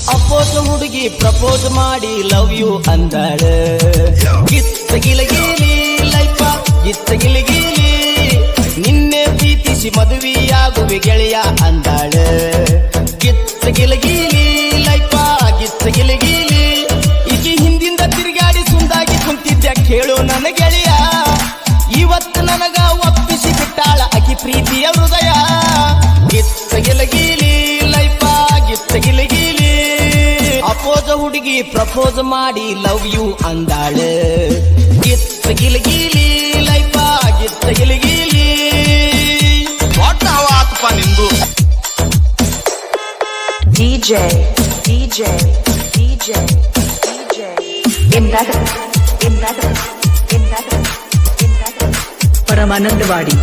oppose ಹುಡುಗಿ propose ಮಾಡಿ love you ಅಂದಾಳ ಗಿತ್ತ ಗಿಲಗಿಲಿ ಲೈಫ ಗಿತ್ತ ಗಿಲಗಿಲಿ ನಿನ್ನೆ ಪ್ರೀತಿಸಿ ಮದುವೆಯಾಗುವೆ ಗೆಳೆಯ ಅಂದಾಳ ಗಿತ್ತ ಗಿಲಗಿಲಿ ಲೈಫ ಗಿತ್ತ ಗಿಲಗಿಲಿ ಈಗ ಹಿಂದಿಂದ ತಿರುಗಾಡಿ ಸುಂದಾಗಿ ಕುಂತಿದ್ದ ಕೇಳು ನನ್ನ ಗೆಳೆಯ ಇವತ್ತು ನನಗ ಒಪ್ಪಿಸಿ ಬಿಟ್ಟಾಳ ಅಕಿ ಪ್ರೀತಿಯ ಹೃದಯ ಗಿತ್ತ ಗಿಲಗಿಲಿ ಲೈಫ ಗಿತ್ತ ಗಿಲಗಿಲಿ ಅಪೋಸ ಹುಡುಗಿ ಪ್ರಪೋಸ್ ಮಾಡಿ ಲವ್ ಯು ಅಂದಾಳ ಗಿತ್ತ ಗಿಲಗಿಲಿ ಲೈಫ ಗಿತ್ತ ಗಿಲಗಿಲಿ ದೊಡ್ಡ ಹವ ಆತಪ್ಪ ನಿಂದು DJ परमानंदवाडी